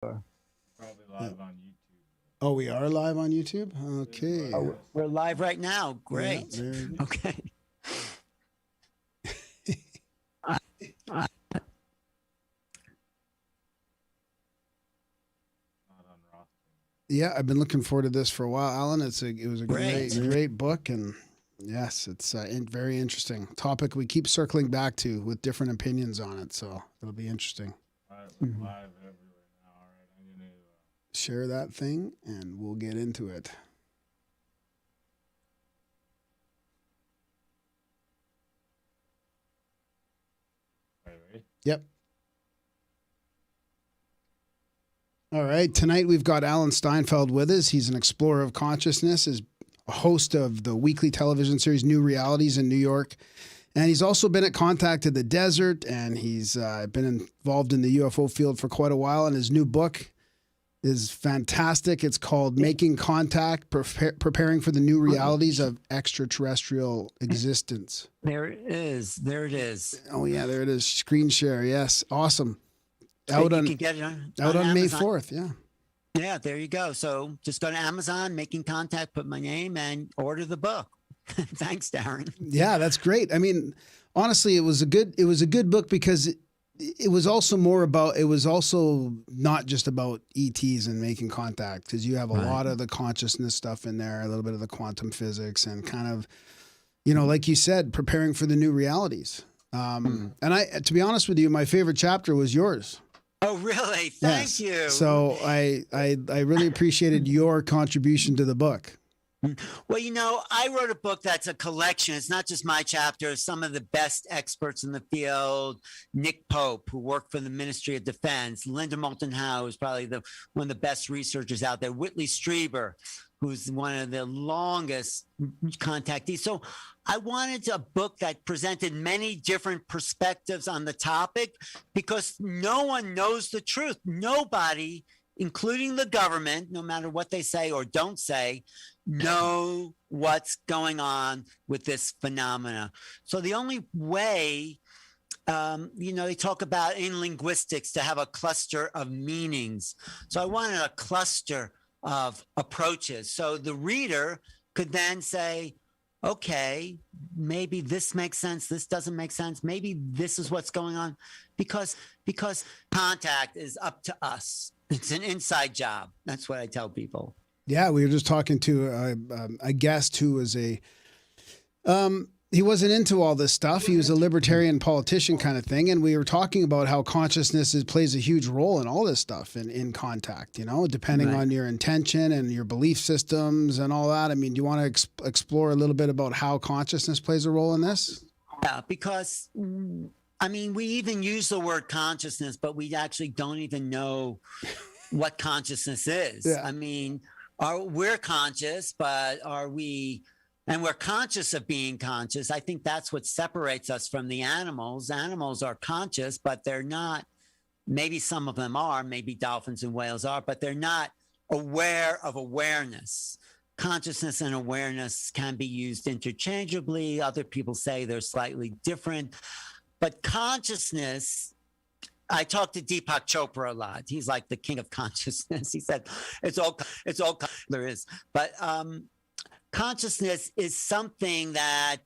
Probably live on YouTube. Oh, we are live on YouTube? Okay. Oh, we're live right now. Yeah, Great. there you Okay. I, I, Not on Ross. Yeah, I've been looking forward to this for a while, Alan. It was a Great. great book, and yes, it's very interesting topic. We keep circling back to with different opinions on it, so it'll be interesting. All right, we're live everywhere now. All right, I'm gonna. Share that thing, and we'll get into it. All right, ready? Yep. All right. Tonight we've got Alan Steinfeld with us. He's an explorer of consciousness, is a host of the weekly television series New Realities in New York. And he's also been at Contact in the Desert, and he's been involved in the UFO field for quite a while. And his new book is fantastic. It's called Making Contact, Preparing for the New Realities of Extraterrestrial Existence. there it is. There it is. Oh, yeah, there it is. Screen share. Yes. Awesome. You Out can on, get it on May Amazon. 4th. Yeah. Yeah, there you go. So just go to Amazon, Making Contact, put my name, and order the book. Thanks, Darren. Yeah, that's great. I mean, honestly, it was a good book because it was also not just about ETs and making contact, because you have a lot of the consciousness stuff in there, a little bit of the quantum physics, and kind of, like you said, preparing for the new realities. And to be honest with you, my favorite chapter was yours. Oh, really? Thank Yes. you. So I really appreciated your contribution to the book. Well, I wrote a book that's a collection. It's not just my chapter. Some of the best experts in the field, Nick Pope, who worked for the Ministry of Defense, Linda Moulton Howe, who's probably one of the best researchers out there, Whitley Strieber, who's one of the longest contactees. So I wanted a book that presented many different perspectives on the topic, because no one knows the truth. Nobody, including the government, no matter what they say or don't say, know what's going on with this phenomena. So the only way, they talk about in linguistics to have a cluster of meanings. So I wanted a cluster of approaches. So the reader could then say, okay, maybe this makes sense. This doesn't make sense. Maybe this is what's going on, because contact is up to us. It's an inside job. That's what I tell people. Yeah, we were just talking to a guest who was he wasn't into all this stuff. He was a libertarian politician kind of thing. And we were talking about how consciousness plays a huge role in all this stuff in contact, depending on your intention and your belief systems and all that. I mean, do you want to explore a little bit about how consciousness plays a role in this? Yeah, because we even use the word consciousness, but we actually don't even know what consciousness is. Yeah. We're conscious, but are we, and we're conscious of being conscious. I think that's what separates us from the animals. Animals are conscious, but they're not, maybe some of them are, maybe dolphins and whales are, but they're not aware of awareness. Consciousness and awareness can be used interchangeably. Other people say they're slightly different. But consciousness, I talked to Deepak Chopra a lot. He's like the king of consciousness. He said, it's all there is. But consciousness is something that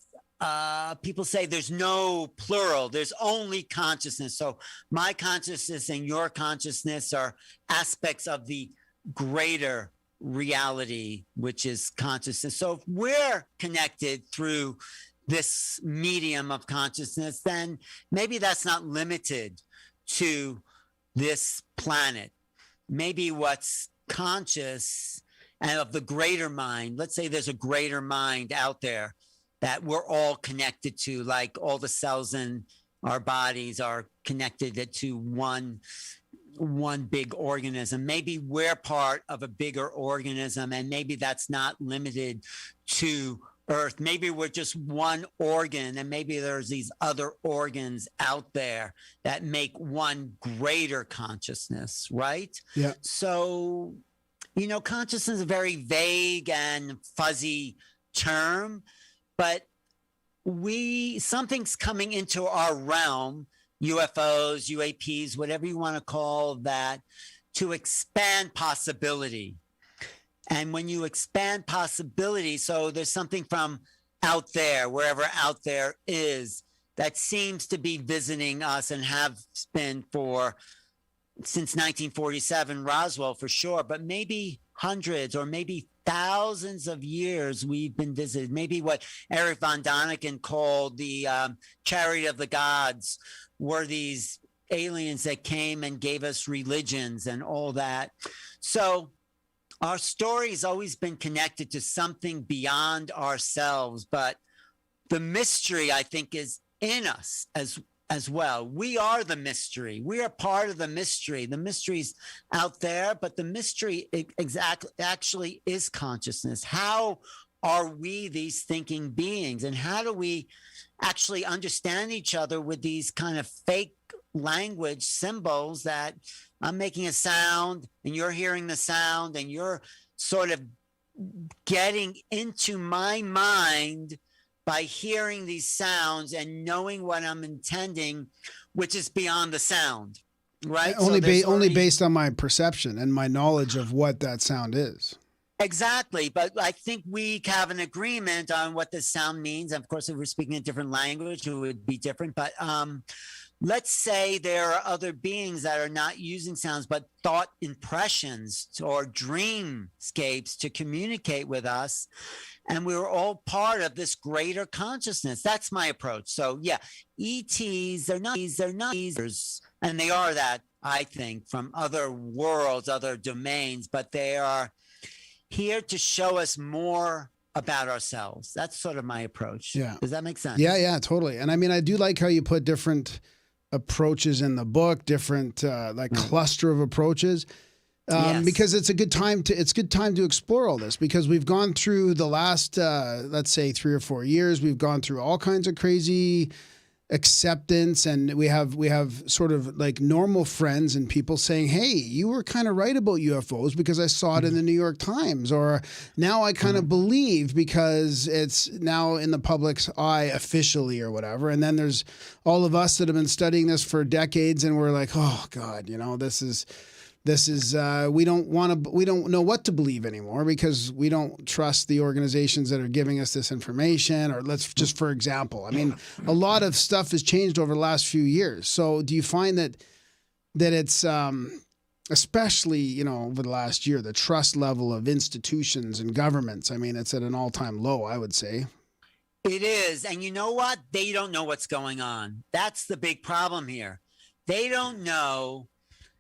people say there's no plural. There's only consciousness. So my consciousness and your consciousness are aspects of the greater reality, which is consciousness. So if we're connected through this medium of consciousness, then maybe that's not limited to this planet. Maybe what's conscious and of the greater mind, let's say there's a greater mind out there that we're all connected to, like all the cells in our bodies are connected to one big organism. Maybe we're part of a bigger organism, and maybe that's not limited to Earth. Maybe we're just one organ, and maybe there's these other organs out there that make one greater consciousness, right? Yeah. So, consciousness is a very vague and fuzzy term, but something's coming into our realm, UFOs, UAPs, whatever you want to call that, to expand possibility. And when you expand possibility, so there's something from out there, wherever out there is, that seems to be visiting us and have been since 1947, Roswell for sure, but maybe hundreds or maybe thousands of years we've been visited. Maybe what Eric von Daniken called the chariot of the gods were these aliens that came and gave us religions and all that. So our story has always been connected to something beyond ourselves, but the mystery, I think, is in us as well. We are the mystery. We are part of the mystery. The mystery's out there, but the mystery actually is consciousness. How are we these thinking beings? And how do we actually understand each other with these kind of fake language symbols that I'm making a sound and you're hearing the sound and you're sort of getting into my mind by hearing these sounds and knowing what I'm intending, which is beyond the sound, right? Only based on my perception and my knowledge of what that sound is. Exactly. But I think we have an agreement on what this sound means. Of course, if we're speaking a different language, it would be different. But let's say there are other beings that are not using sounds, but thought impressions or dreamscapes to communicate with us. And we're all part of this greater consciousness. That's my approach. So yeah, ETs, they're not, and they are that, I think, from other worlds, other domains, but they are here to show us more about ourselves. That's sort of my approach. Yeah. Does that make sense? Yeah, totally. And I mean, I do like how you put different approaches in the book, different cluster of approaches. Yes. Because it's a good time to explore all this, because we've gone through the last, let's say 3 or 4 years, we've gone through all kinds of crazy acceptance, and we have sort of like normal friends and people saying, hey, you were kind of right about UFOs because I saw it in the New York Times, or now I kind of believe because it's now in the public's eye officially or whatever. And then there's all of us that have been studying this for decades and we're like, oh God, this is we don't know what to believe anymore because we don't trust the organizations that are giving us this information. Or let's just, for example, I mean, a lot of stuff has changed over the last few years. So do you find that it's, especially, over the last year, the trust level of institutions and governments, I mean, it's at an all-time low, I would say. It is. And you know what? They don't know what's going on. That's the big problem here. They don't know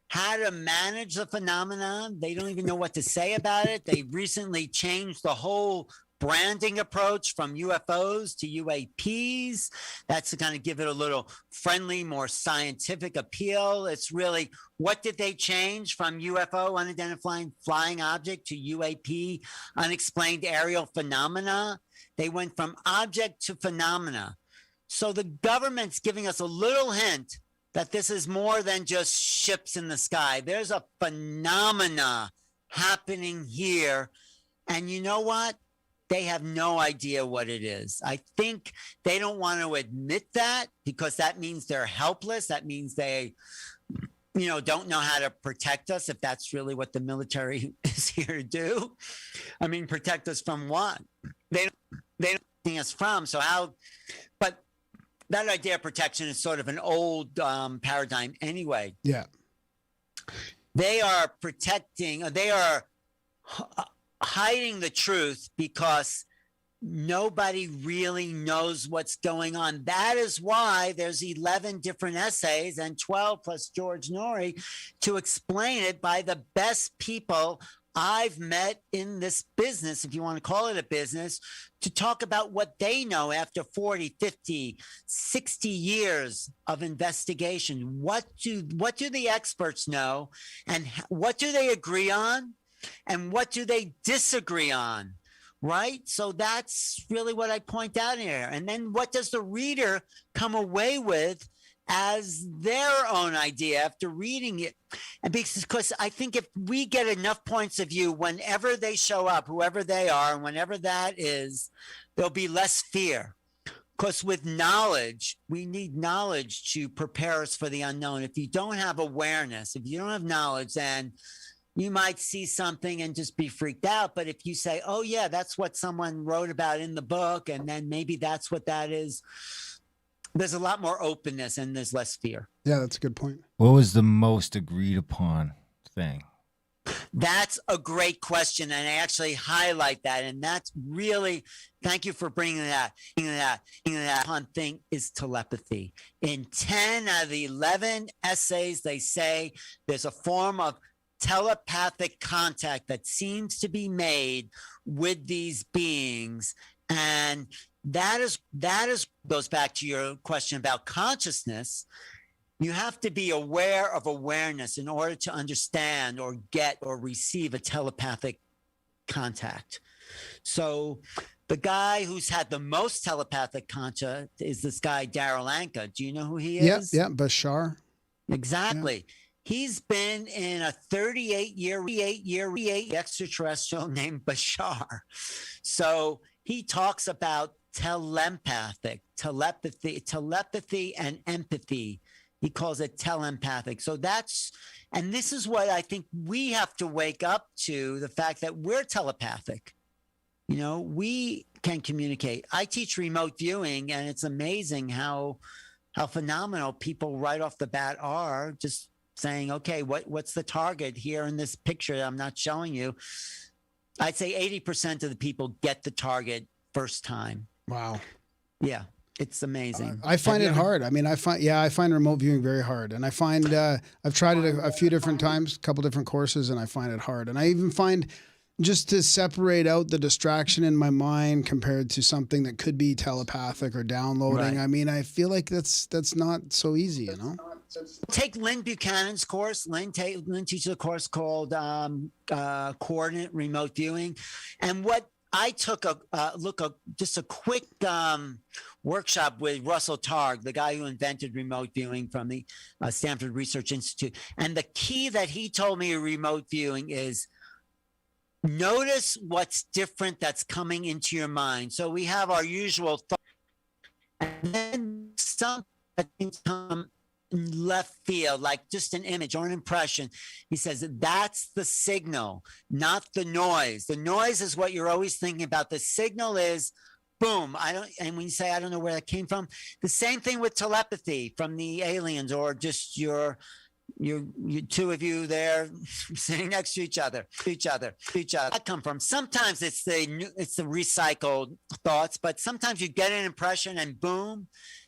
how to manage the phenomenon. They don't even know what to say about it. They recently changed the whole branding approach from UFOs to UAPs. That's to kind of give it a little friendly, more scientific appeal. It's really, what did they change from UFO, unidentified flying object, to UAP, unexplained aerial phenomena? They went from object to phenomena. So the government's giving us a little hint that this is more than just ships in the sky. There's a phenomena happening here. And you know what? They have no idea what it is. I think they don't want to admit that because that means they're helpless. That means they, don't know how to protect us, if that's really what the military is here to do. I mean, protect us from what? They don't think us from. So how, but that idea of protection is sort of an old paradigm anyway. Yeah. They are hiding the truth because nobody really knows what's going on. That is why there's 11 different essays and 12 plus George Norrie to explain it by the best people I've met in this business, if you want to call it a business, to talk about what they know after 40, 50, 60 years of investigation. What do the experts know, and what do they agree on, and what do they disagree on, right? So that's really what I point out here. And then what does the reader come away with as their own idea after reading it? And because I think if we get enough points of view whenever they show up, whoever they are, and whenever that is, there'll be less fear. Because with knowledge, we need knowledge to prepare us for the unknown. If you don't have awareness, if you don't have knowledge, then you might see something and just be freaked out. But if you say, oh, yeah, that's what someone wrote about in the book, and then maybe that's what that is, there's a lot more openness and there's less fear. Yeah, that's a good point. What was the most agreed upon thing? That's a great question. And I actually highlight that. And that's really, thank you for bringing that. That one thing is telepathy. In 10 out of the 11 essays, they say there's a form of telepathic contact that seems to be made with these beings. And that is goes back to your question about consciousness. You have to be aware of awareness in order to understand or get or receive a telepathic contact. So the guy who's had the most telepathic contact is this guy, Darryl Anka. Do you know who he is? Yeah, Bashar. Exactly. Yeah. He's been in a 38-year extraterrestrial named Bashar. So he talks about telepathy and empathy. He calls it telepathic. So and this is what I think we have to wake up to, the fact that we're telepathic. You know, we can communicate. I teach remote viewing, and it's amazing how phenomenal people right off the bat are, just saying, okay, what's the target here in this picture that I'm not showing you? I'd say 80% of the people get the target first time. Wow. Yeah. It's amazing. I find it hard. I mean, I find remote viewing very hard. And I find I've tried it a few different times, a couple different courses, and I find it hard. And I even find just to separate out the distraction in my mind compared to something that could be telepathic or downloading. Right. I mean, I feel like that's not so easy, you know? Take Lynn Buchanan's course. Lynn teaches a course called Coordinate Remote Viewing. And what I took just a quick workshop with Russell Targ, the guy who invented remote viewing from the Stanford Research Institute. And the key that he told me of remote viewing is notice what's different that's coming into your mind. So we have our usual thoughts, and then something come left field, like just an image or an impression. He says that's the signal, not the noise. The noise is what you're always thinking about. The signal is boom. And when you say I don't know where that came from, the same thing with telepathy from the aliens, or just your two of you there sitting next to each other. That come from. Sometimes it's the recycled thoughts, but sometimes you get an impression and boom.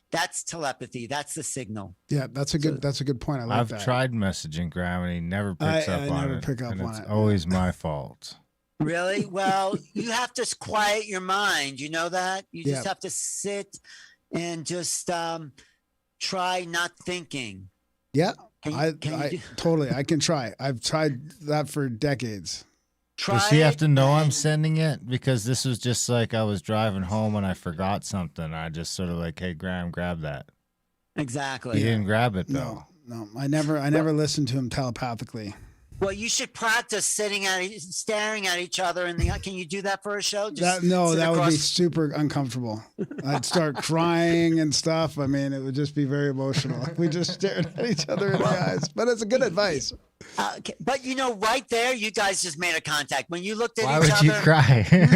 That's telepathy. That's the signal. Yeah, that's a good point. I like that. I've tried messaging Graham, and he never picks up on it. It's always my fault. Really? Well, you have to quiet your mind. You know that? You just have to sit and just try not thinking. Yeah, I totally. I can try. I've tried that for decades. Does he have to know I'm sending it? Because this was just like I was driving home and I forgot something. I just sort of like, hey, Graham, grab that. Exactly. He didn't grab it though. No, I never listened to him telepathically. Well, you should practice staring at each other in the eye. Can you do that for a show? That would be super uncomfortable. I'd start crying and stuff. I mean, it would just be very emotional if we just stared at each other in the eyes. But it's a good advice. But right there, you guys just made a contact. When you looked at Why each other. Why would you cry? you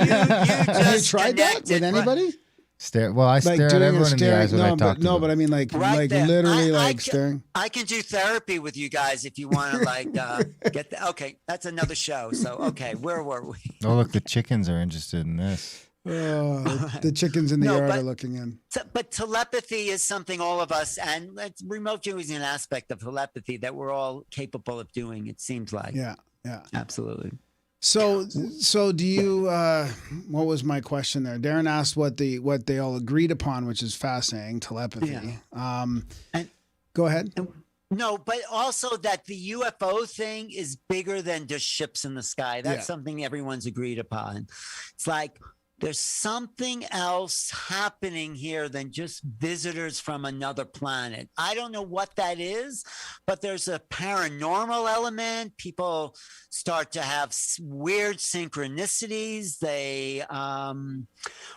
just Have you tried that with anybody? Stare. Well, I stare at everyone in the eyes when I talk to them. No, but I mean, literally staring. I can do therapy with you guys if you want to get the. Okay, that's another show. So okay, where were we? Oh, look, the chickens are interested in this. The chickens in the yard are looking in. But telepathy is something all of us, and remote viewing is an aspect of telepathy that we're all capable of doing. It seems like. Yeah, absolutely. So do you? What was my question there? Darren asked what they all agreed upon, which is fascinating. Telepathy. Yeah. Go ahead. No, but also that the UFO thing is bigger than just ships in the sky. That's something everyone's agreed upon. It's like there's something else happening here than just visitors from another planet. I don't know what that is, but there's a paranormal element. People start to have weird synchronicities.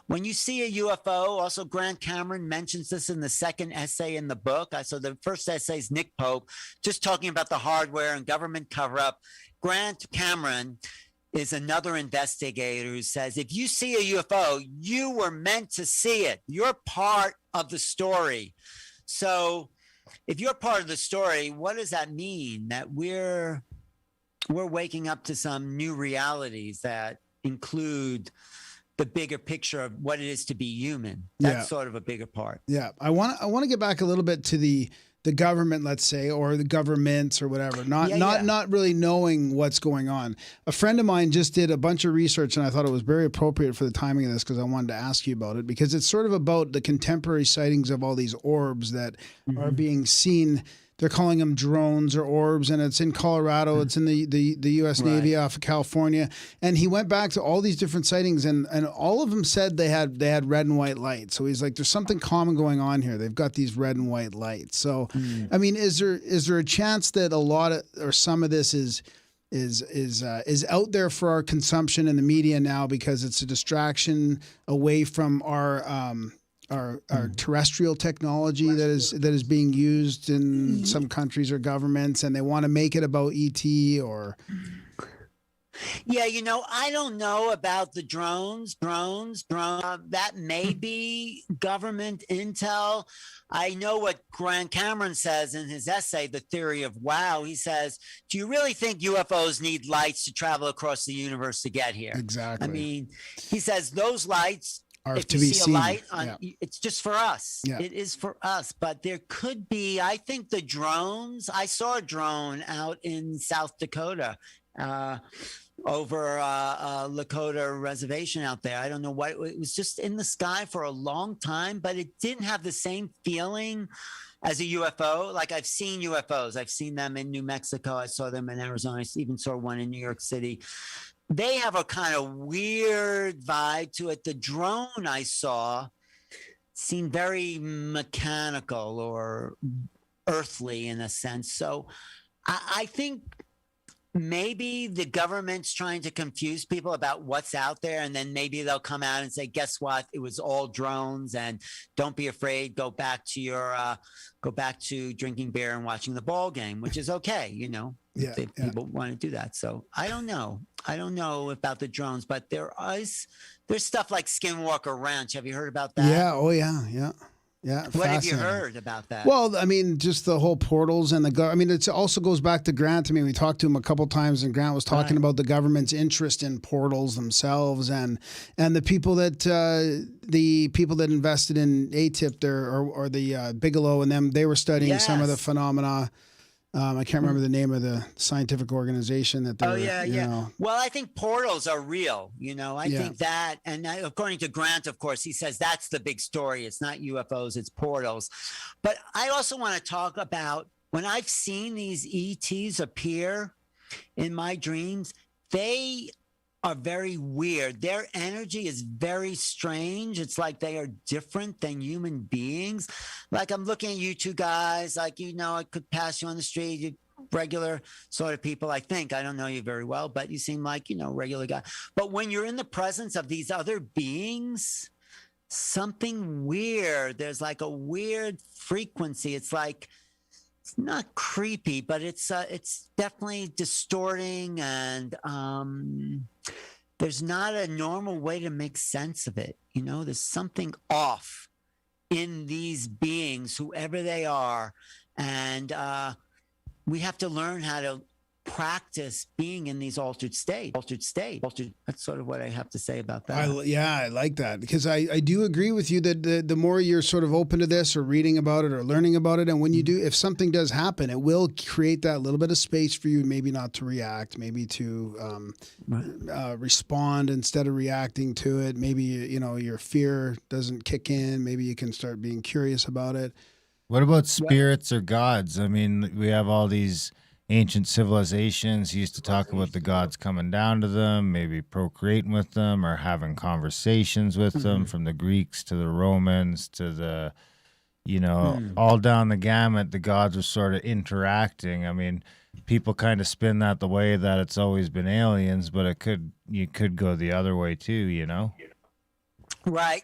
When you see a UFO, also Grant Cameron mentions this in the second essay in the book. So the first essay is Nick Pope, just talking about the hardware and government cover-up. Grant Cameron is another investigator who says, if you see a UFO, you were meant to see it. You're part of the story. So if you're part of the story, what does that mean? That we're waking up to some new realities that include the bigger picture of what it is to be human. That's sort of a bigger part. Yeah. I want to get back a little bit to the government, let's say, or the governments or whatever, not really knowing what's going on. A friend of mine just did a bunch of research, and I thought it was very appropriate for the timing of this because I wanted to ask you about it, because it's sort of about the contemporary sightings of all these orbs that are being seen. They're calling them drones or orbs, and it's in Colorado. It's in the U.S. Navy off of California. And he went back to all these different sightings, and all of them said they had red and white lights. So he's like, there's something common going on here. They've got these red and white lights. So, I mean, is there a chance that a lot of or some of this is out there for our consumption in the media now because it's a distraction away from our terrestrial technology that is being used in some countries or governments, and they want to make it about ET or... Yeah, I don't know about the drones. That may be government intel. I know what Grant Cameron says in his essay, The Theory of Wow. He says, do you really think UFOs need lights to travel across the universe to get here? Exactly. I mean, he says those lights... If to be seen. A light on, it's just for us. Yeah. It is for us. But there could be, I think the drones, I saw a drone out in South Dakota over Lakota reservation out there. I don't know what, it was just in the sky for a long time, but it didn't have the same feeling as a UFO. Like I've seen UFOs. I've seen them in New Mexico. I saw them in Arizona. I even saw one in New York City. They have a kind of weird vibe to it. The drone I saw seemed very mechanical or earthly in a sense. So I think maybe the government's trying to confuse people about what's out there, and then maybe they'll come out and say, guess what, it was all drones, and don't be afraid, go back to drinking beer and watching the ball game, which is okay, if people want to do that. So I don't know about the drones, but there's stuff like Skinwalker Ranch. Have you heard about that? Yeah. Oh yeah. Yeah. What have you heard about that? Well, I mean, just the whole portals and I mean, it also goes back to Grant. I mean, we talked to him a couple times, and Grant was talking about the government's interest in portals themselves, and the people that invested in ATIP there or the Bigelow and them. They were studying some of the phenomena. I can't remember the name of the scientific organization that they're, Well, I think portals are real, I think that, and according to Grant, of course, he says that's the big story. It's not UFOs, it's portals. But I also want to talk about when I've seen these ETs appear in my dreams, they are very weird. Their energy is very strange. It's like they are different than human beings. Like I'm looking at you two guys, like, I could pass you on the street, you regular sort of people, I think. I don't know you very well, but you seem like, regular guy. But when you're in the presence of these other beings, something weird, there's like a weird frequency. It's like, it's not creepy, but it's definitely distorting, and there's not a normal way to make sense of it. There's something off in these beings, whoever they are, and we have to learn how to practice being in these altered state. That's sort of what I have to say about that. I like that, because I do agree with you that the more you're sort of open to this or reading about it or learning about it, and when you do, if something does happen, it will create that little bit of space for you, maybe not to react, maybe to respond instead of reacting to it. Maybe, your fear doesn't kick in. Maybe you can start being curious about it. What about spirits or gods? I mean, we have all these ancient civilizations used to talk about the gods coming down to them, maybe procreating with them or having conversations with them, from the Greeks to the Romans to the, all down the gamut, the gods were sort of interacting. I mean, people kind of spin that the way that it's always been aliens, but you could go the other way too. Right.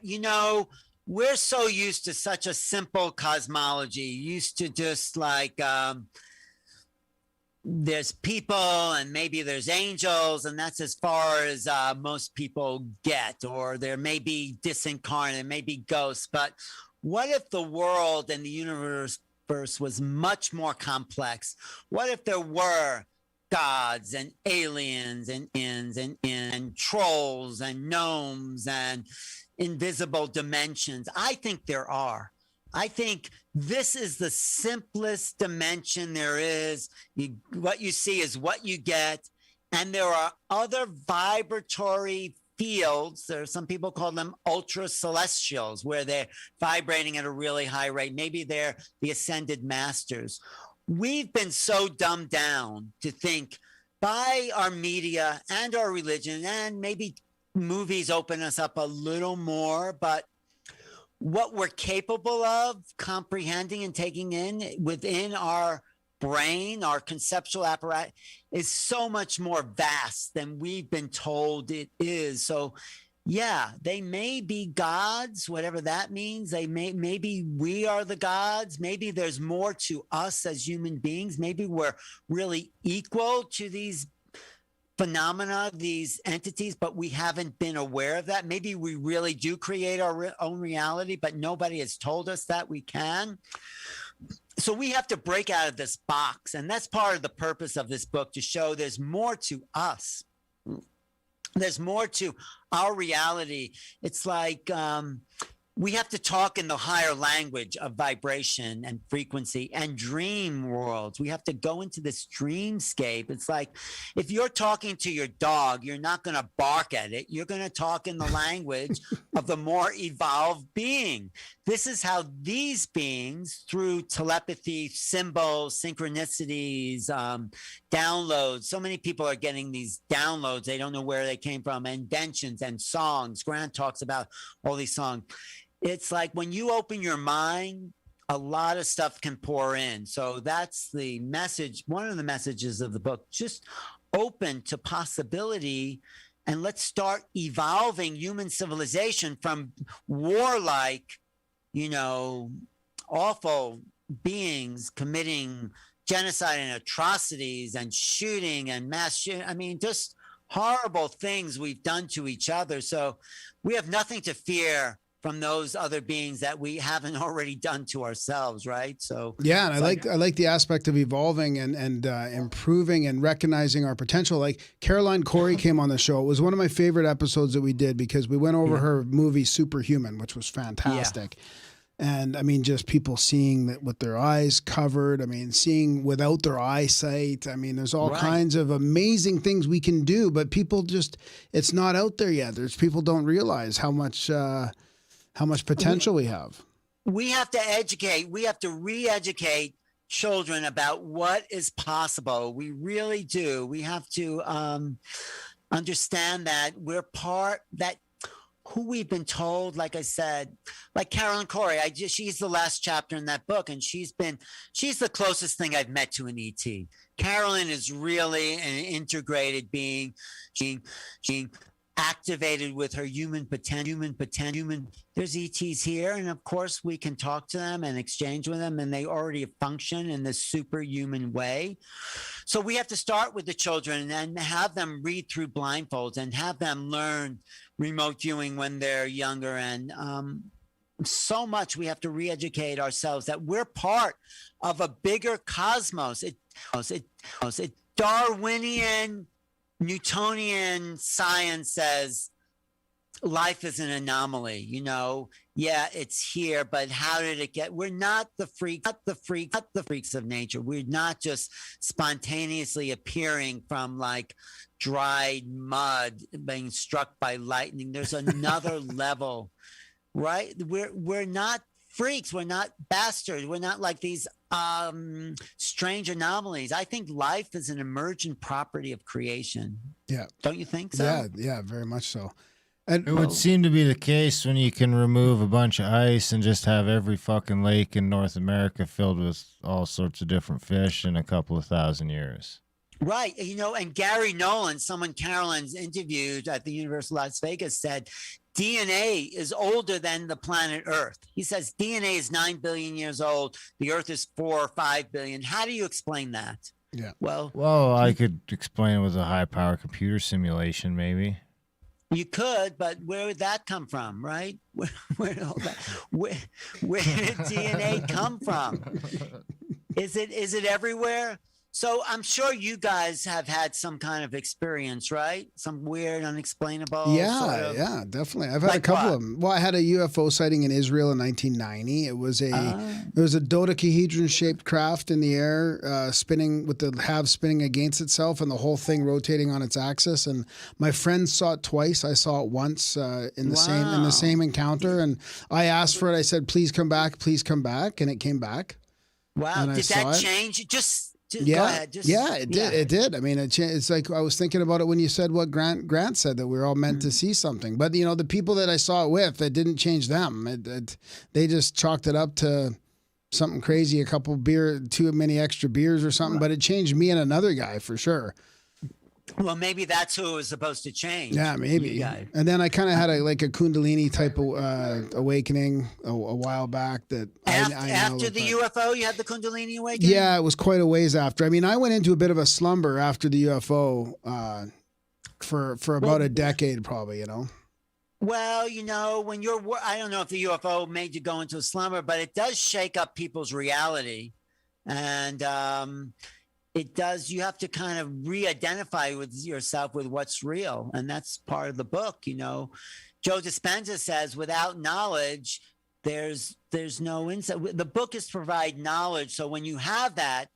We're so used to such a simple cosmology, used to just like, there's people and maybe there's angels, and that's as far as most people get. Or there may be disincarnate, maybe ghosts. But what if the world and the universe was much more complex? What if there were gods and aliens and ins and trolls and gnomes and invisible dimensions? I think there are. I think this is the simplest dimension there is. What you see is what you get. And there are other vibratory fields. There are some people call them ultra celestials, where they're vibrating at a really high rate. Maybe they're the ascended masters. We've been so dumbed down to think by our media and our religion, and maybe movies open us up a little more, but what we're capable of comprehending and taking in within our brain, our conceptual apparatus, is so much more vast than we've been told it is. So yeah, they may be gods, whatever that means. Maybe we are the gods. Maybe there's more to us as human beings. Maybe we're really equal to these phenomena, these entities, but we haven't been aware of that. Maybe we really do create our own reality, but nobody has told us that we can. So we have to break out of this box. And that's part of the purpose of this book, to show there's more to us. There's more to our reality. It's like we have to talk in the higher language of vibration and frequency and dream worlds. We have to go into this dreamscape. It's like if you're talking to your dog, you're not going to bark at it. You're going to talk in the language of the more evolved being. This is how these beings, through telepathy, symbols, synchronicities, downloads. So many people are getting these downloads. They don't know where they came from. Inventions and songs. Grant talks about all these songs. It's like when you open your mind, a lot of stuff can pour in. So that's the message. One of the messages of the book, just open to possibility, and let's start evolving human civilization from warlike, awful beings committing genocide and atrocities and shooting and mass shooting. I mean, just horrible things we've done to each other. So we have nothing to fear from those other beings that we haven't already done to ourselves, right? So yeah, and I like the aspect of evolving and improving and recognizing our potential. Like Caroline Corey came on the show. It was one of my favorite episodes that we did, because we went over her movie Superhuman, which was fantastic. And I mean, just people seeing that with their eyes covered. I mean, seeing without their eyesight. I mean, there's all kinds of amazing things we can do, but people just, it's not out there yet. People don't realize how much potential we have. We have to educate. We have to re-educate children about what is possible. We really do. We have to understand that we're who we've been told, like I said, like Carolyn Corey, she's the last chapter in that book, and she's the closest thing I've met to an ET. Carolyn is really an integrated being. She activated with her human potential. There's ETs here, and of course we can talk to them and exchange with them, and they already function in this superhuman way. So we have to start with the children and have them read through blindfolds and have them learn remote viewing when they're younger. And so much we have to re-educate ourselves that we're part of a bigger cosmos. It Darwinian, Newtonian science says life is an anomaly. Yeah, it's here, but how did it get? We're not the freaks of nature. We're not just spontaneously appearing from like dried mud being struck by lightning. There's another level, right? We're not freaks. We're not bastards. We're not like these strange anomalies. I think life is an emergent property of creation. Yeah. Don't you think so? Yeah, yeah, very much so. And It would seem to be the case when you can remove a bunch of ice and just have every fucking lake in North America filled with all sorts of different fish in a couple of thousand years. Right. And Gary Nolan, someone Carolyn's interviewed at the University of Las Vegas, said DNA is older than the planet Earth. He says DNA is 9 billion years old. The Earth is 4 or 5 billion. How do you explain that? Yeah. Well, I could explain it with a high-power computer simulation, maybe. you could, but where would that come from, right? Where did DNA come from? Is it everywhere? So I'm sure you guys have had some kind of experience, right? Some weird, unexplainable. Yeah, yeah, definitely. I've had a couple of them. Well, I had a UFO sighting in Israel in 1990. It was a dodecahedron shaped craft in the air, spinning with the halves spinning against itself, and the whole thing rotating on its axis. And my friends saw it twice. I saw it once in the same encounter, and I asked for it. I said, "Please come back, and it came back. Wow! Did that change? Yeah, go ahead. It did. It did. I mean, it's like I was thinking about it when you said what Grant said, that we were all meant to see something. But the people that I saw it with, it didn't change them. They just chalked it up to something crazy, too many extra beers or something. But it changed me and another guy for sure. Well, maybe that's who it was supposed to change. Yeah, maybe. And then I kind of had a Kundalini type of awakening a while back. That after the UFO, you had the Kundalini Awakening? Yeah, it was quite a ways after. I mean, I went into a bit of a slumber after the UFO for about a decade, probably. Well, when I don't know if the UFO made you go into a slumber, but it does shake up people's reality, and it does. You have to kind of re-identify with yourself with what's real, and that's part of the book. Joe Dispenza says, without knowledge, there's no insight. The book is to provide knowledge, so when you have that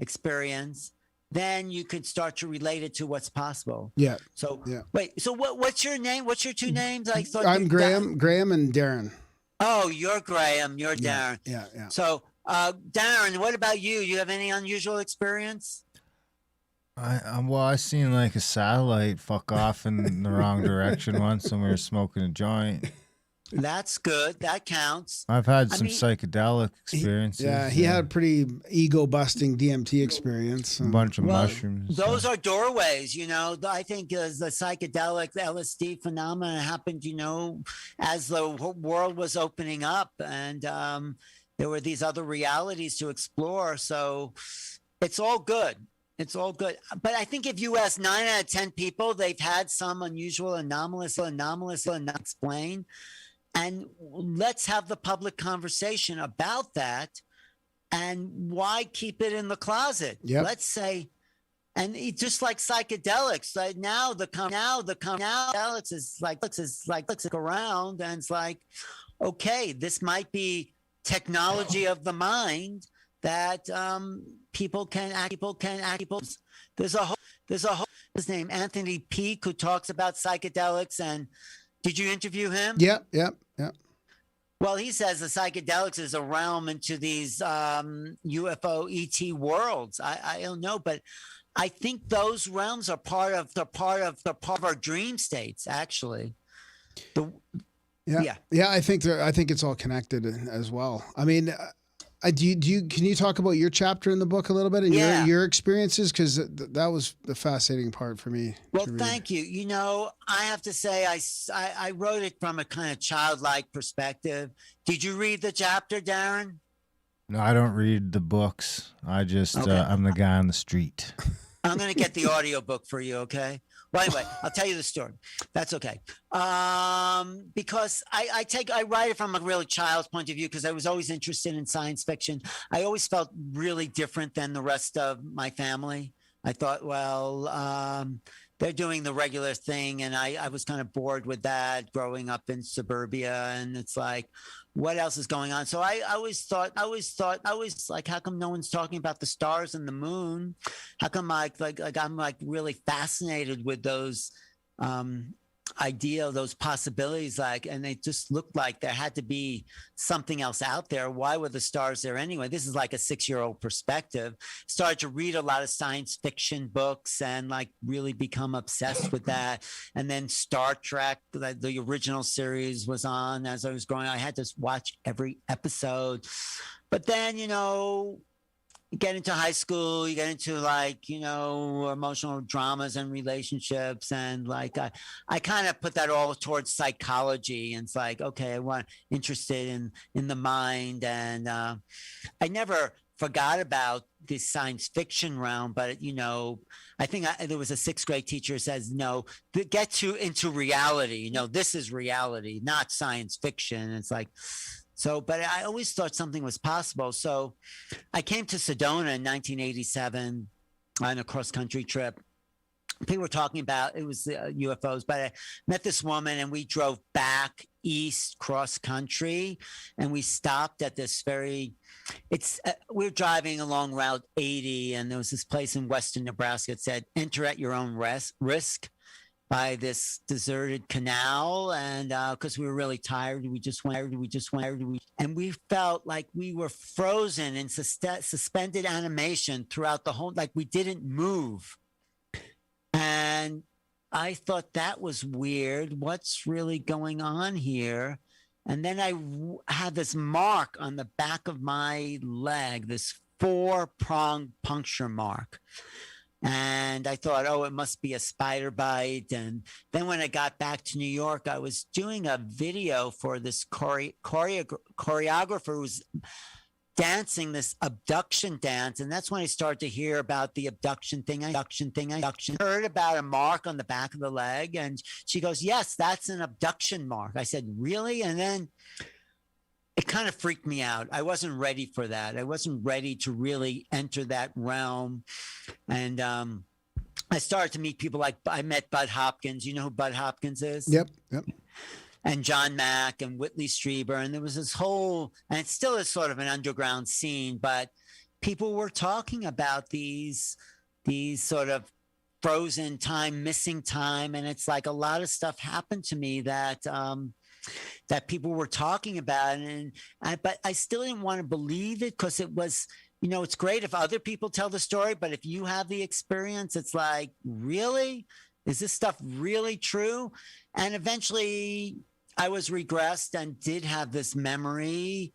experience, then you could start to relate it to what's possible. Yeah. So yeah. Wait. So what's your name? What's your two names? I thought I'm Graham. Graham and Darren. Oh, you're Graham. You're Darren. Yeah. So. Darren, what about you? You have any unusual experience? I seen like a satellite fuck off in the wrong direction once when we were smoking a joint. That's good. That counts. I've had some psychedelic experiences. He had a pretty ego-busting DMT experience. A bunch of mushrooms. Those are doorways, I think the psychedelic LSD phenomenon happened, as the world was opening up, and there were these other realities to explore. So it's all good. It's all good. But I think if you ask 9 out of 10 people, they've had some unusual, anomalous, and not explained. And let's have the public conversation about that. And why keep it in the closet? Yep. Let's say, and just like psychedelics, like now the psychedelics is like looks around, and it's like, okay, this might be technology of the mind that people can act. There's a whole his name Anthony Peake, who talks about psychedelics. And did you interview him? Yeah. Well, he says the psychedelics is a realm into these UFO ET worlds. I don't know, but I think those realms are part of our dream states, actually. Yeah, I think it's all connected as well. I mean, can you talk about your chapter in the book a little bit and your experiences, because that was the fascinating part for me. Well, thank you. I have to say I wrote it from a kind of childlike perspective. Did you read the chapter, Darren? No, I don't read the books. I just Okay. I'm the guy on the street. I'm going to get the audiobook for you, okay? Well, anyway, I'll tell you the story. That's okay. Because I write it from a really child's point of view, because I was always interested in science fiction. I always felt really different than the rest of my family. I thought, well, they're doing the regular thing, and I was kind of bored with that growing up in suburbia, and it's like, what else is going on? So I always thought, like, how come no one's talking about the stars and the moon? How come I'm like really fascinated with those idea, those possibilities, like, and they just looked like there had to be something else out there. Why were the stars there anyway? This is like a 6-year-old perspective. Started to read a lot of science fiction books and like really become obsessed with that. And then Star Trek, the original series was on as I was growing. I had to watch every episode. But then, you know, you get into high school, you get into like, you know, emotional dramas and relationships. And like, I kind of put that all towards psychology. And it's like, okay, I want interested in the mind. And I never forgot about this science fiction realm, but you know, I think there was a 6th grade teacher who says, no, get into reality. You know, this is reality, not science fiction. And it's like, so, but I always thought something was possible. So I came to Sedona in 1987 on a cross-country trip. People were talking about, it was UFOs, but I met this woman and we drove back east cross-country and we stopped at this we were driving along Route 80 and there was this place in western Nebraska that said, enter at your own risk, by this deserted canal. And because we were really tired, we just went, and we felt like we were frozen in suspended animation throughout the whole, like we didn't move. And I thought that was weird. What's really going on here? And then I had this mark on the back of my leg, this 4-pronged puncture mark. And I thought, oh, it must be a spider bite. And then when I got back to New York, I was doing a video for this choreographer who was dancing this abduction dance. And that's when I started to hear about the abduction thing. I heard about a mark on the back of the leg. And she goes, yes, that's an abduction mark. I said, really? And then it kind of freaked me out. I wasn't ready for that. I wasn't ready to really enter that realm. And I started to meet people like, I met Bud Hopkins. You know who Bud Hopkins is? Yep. And John Mack and Whitley Strieber. And there was this whole, and it still is sort of an underground scene, but people were talking about these sort of frozen time, missing time. And it's like a lot of stuff happened to me that people were talking about. But I still didn't want to believe it because it was, you know, it's great if other people tell the story, but if you have the experience, it's like, really? Is this stuff really true? And eventually I was regressed and did have this memory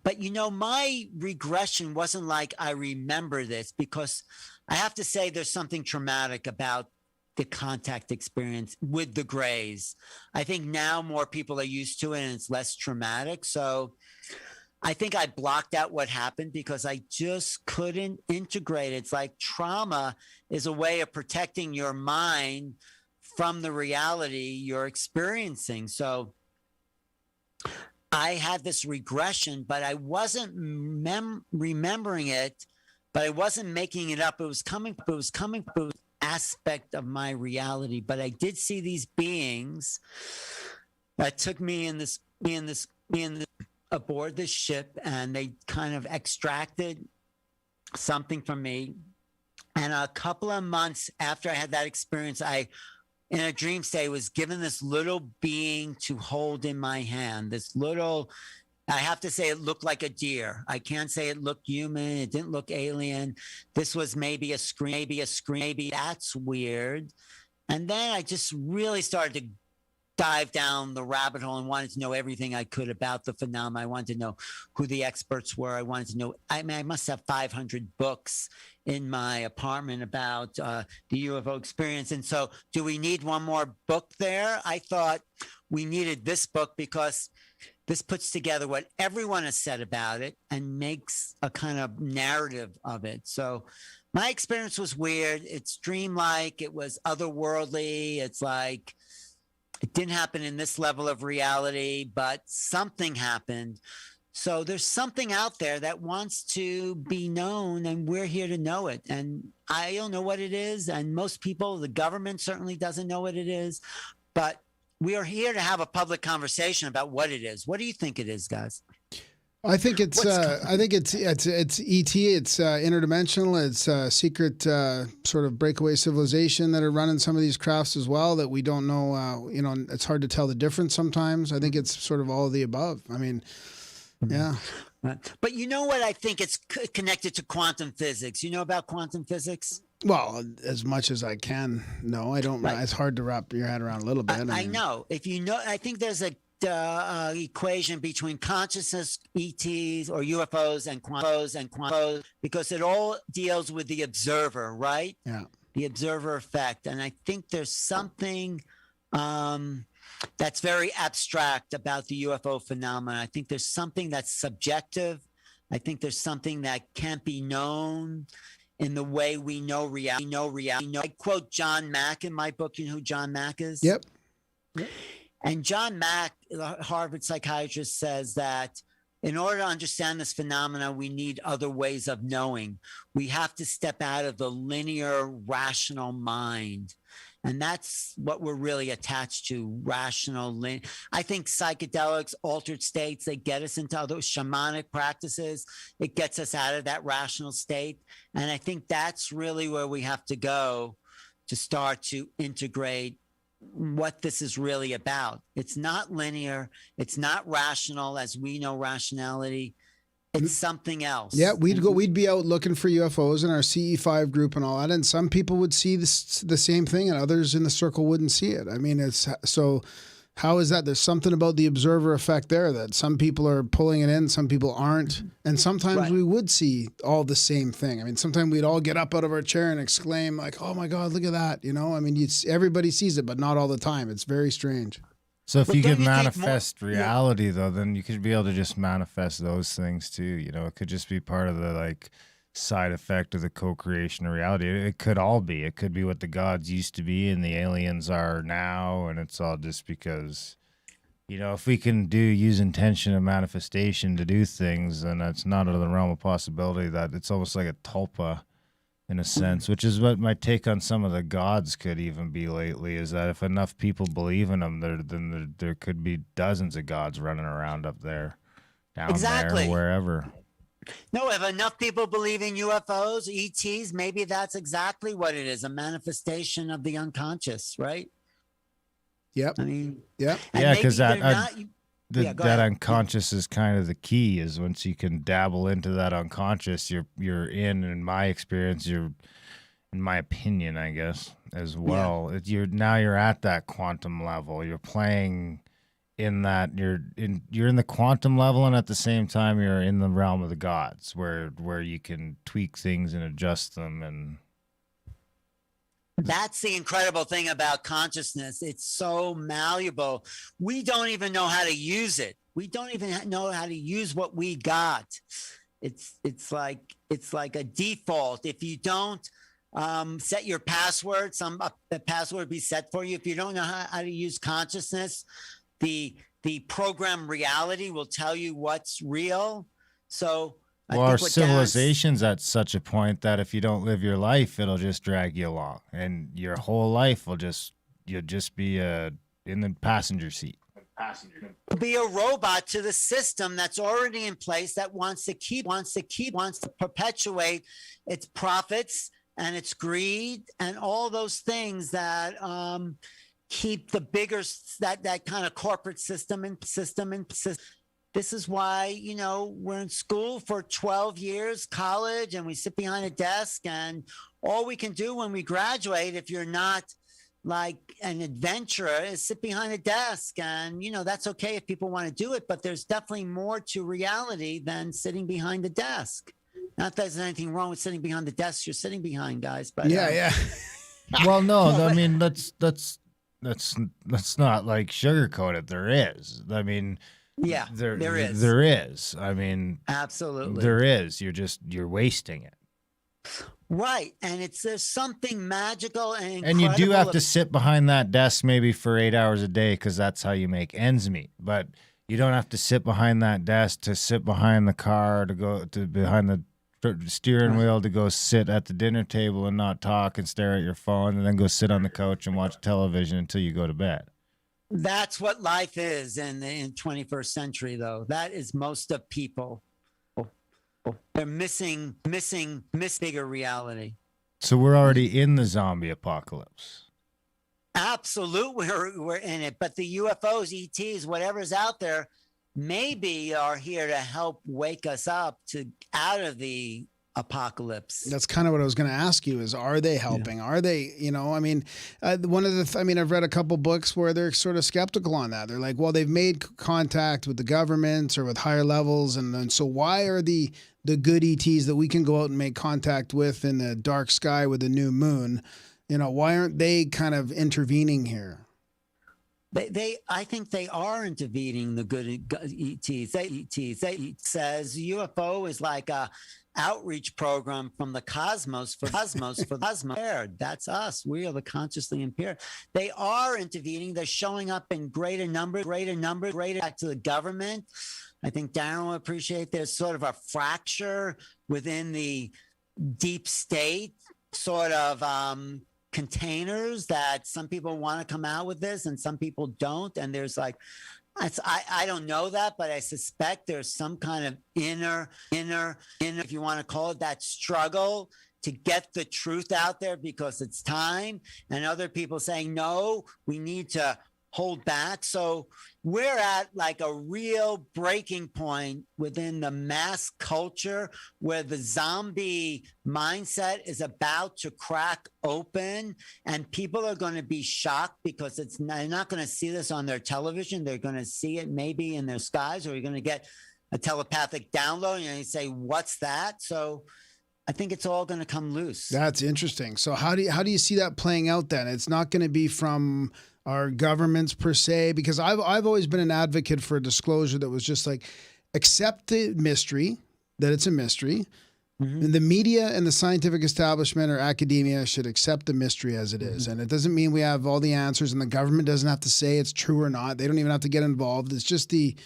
but you know, my regression wasn't like I remember this, because I have to say there's something traumatic about the contact experience with the grays. I think now more people are used to it and it's less traumatic. So I think I blocked out what happened because I just couldn't integrate it. It's like trauma is a way of protecting your mind from the reality you're experiencing. So I had this regression, but I wasn't remembering it, but I wasn't making it up. It was coming from an aspect of my reality. But I did see these beings that took me aboard this ship, and they kind of extracted something from me. And a couple of months after I had that experience, in a dream state, was given this little being to hold in my hand. This little, I have to say, it looked like a deer. I can't say it looked human. It didn't look alien. This was maybe a scream. Maybe that's weird. And then I just really started to dive down the rabbit hole and wanted to know everything I could about the phenomenon. I wanted to know who the experts were. I wanted to know, I mean, I must have 500 books in my apartment about the UFO experience. And so, do we need one more book there? I thought we needed this book because this puts together what everyone has said about it and makes a kind of narrative of it. So my experience was weird. It's dreamlike. It was otherworldly. It's like, it didn't happen in this level of reality, but something happened. So there's something out there that wants to be known, and we're here to know it. And I don't know what it is. And most people, the government certainly doesn't know what it is, but we are here to have a public conversation about what it is. What do you think it is, guys? I think it's it's ET. It's interdimensional. It's secret sort of breakaway civilization that are running some of these crafts as well that we don't know. It's hard to tell the difference sometimes. I think it's sort of all of the above. I mean, yeah. But you know what? I think it's connected to quantum physics. You know about quantum physics? Well, as much as I can. No, I don't. Right. It's hard to wrap your head around a little bit. I know. If you know, I think there's a equation between consciousness, ETs or UFOs and quantum, because it all deals with the observer, right? Yeah. The observer effect. And I think there's something that's very abstract about the UFO phenomenon. I think there's something that's subjective. I think there's something that can't be known in the way we know reality. I quote John Mack in my book. You know who John Mack is? Yep. And John Mack, the Harvard psychiatrist, says that in order to understand this phenomena, we need other ways of knowing. We have to step out of the linear, rational mind. And that's what we're really attached to, rational. I think psychedelics, altered states, they get us into other shamanic practices. It gets us out of that rational state. And I think that's really where we have to go to start to integrate what this is really about. It's not linear. It's not rational as we know rationality. It's something else. Yeah, we'd be out looking for UFOs in our CE5 group and all that, and some people would see the same thing, and others in the circle wouldn't see it. I mean, it's so. How is that? There's something about the observer effect there that some people are pulling it in, some people aren't, and sometimes we would see all the same thing. I mean, sometimes we'd all get up out of our chair and exclaim like, "Oh my God, look at that!" You know, I mean, everybody sees it, but not all the time. It's very strange. So if you could manifest reality, though, then you could be able to just manifest those things too. You know, it could just be part of the side effect of the co-creation of reality. It could all be. It could be what the gods used to be and the aliens are now, and it's all just because, if we can use intention and manifestation to do things, then that's not out of the realm of possibility. That it's almost like a tulpa in a sense, which is what my take on some of the gods could even be lately, is that if enough people believe in them, then there could be dozens of gods running around up there, down there, wherever. No, if enough people believe in UFOs, ETs, maybe that's exactly what it is, a manifestation of the unconscious, right? Yep. I mean, yeah, because that unconscious is kind of the key. Is once you can dabble into that unconscious, you're in my experience, in my opinion, I guess, as well. Yeah. You're at that quantum level. You're playing in that you're in the quantum level, and at the same time you're in the realm of the gods where you can tweak things and adjust them. And that's the incredible thing about consciousness. It's so malleable. We don't even know how to use it. We don't even know how to use what we got. It's like a default. If you don't set your password, a password be set for you. If you don't know how to use consciousness, the program reality will tell you what's real. So our civilization's at such a point that if you don't live your life, it'll just drag you along, and your whole life you'll just be in the passenger seat. Be a robot to the system that's already in place that wants to perpetuate its profits and its greed and all those things that keep the bigger that kind of corporate system. This is why, we're in school for 12 years, college, and we sit behind a desk, and all we can do when we graduate, if you're not like an adventurer, is sit behind a desk. And, that's okay if people want to do it, but there's definitely more to reality than sitting behind a desk. Not that there's anything wrong with sitting behind the desk you're sitting behind, guys, but yeah. Well, no, I mean, let's not sugarcoat it. There is. I mean, yeah, there is. There is. I mean, absolutely. There is. You're wasting it. Right. And there's something magical and incredible. And you do have to sit behind that desk maybe for 8 hours a day, because that's how you make ends meet. But you don't have to sit behind that desk to sit behind the car, to go to behind the steering wheel, to go sit at the dinner table and not talk and stare at your phone, and then go sit on the couch and watch television until you go to bed. That's what life is in the 21st century, though. That is most of people. They're missing bigger reality. So we're already in the zombie apocalypse. Absolutely, we're in it. But the UFOs, ETs, whatever's out there, maybe are here to help wake us up to out of the apocalypse. That's kind of what I was going to ask you is, are they helping? Yeah. Are they, I mean, one of the, I've read a couple books where they're sort of skeptical on that. They're like, well, they've made contact with the governments or with higher levels. And so why are the good ETs that we can go out and make contact with in the dark sky with a new moon, why aren't they kind of intervening here? I think they are intervening, the good ETs. They says UFO is like a outreach program from the cosmos for cosmos. That's us. We are the consciously impaired. They are intervening. They're showing up in greater numbers back to the government. I think Darren will appreciate there's sort of a fracture within the deep state sort of containers that some people want to come out with this and some people don't. And there's like, I don't know that, but I suspect there's some kind of inner, if you want to call it that, struggle to get the truth out there because it's time. And other people saying, no, we need to hold back. So we're at like a real breaking point within the mass culture where the zombie mindset is about to crack open, and people are going to be shocked because they're not going to see this on their television. They're going to see it maybe in their skies, or you're going to get a telepathic download and you say, what's that? So I think it's all going to come loose. That's interesting. So how do you see that playing out then? It's not going to be from our governments per se, because I've always been an advocate for a disclosure that was just like, accept the mystery, that it's a mystery. Mm-hmm. And the media and the scientific establishment or academia should accept the mystery as it is. And it doesn't mean we have all the answers, and the government doesn't have to say it's true or not. They don't even have to get involved. It's just the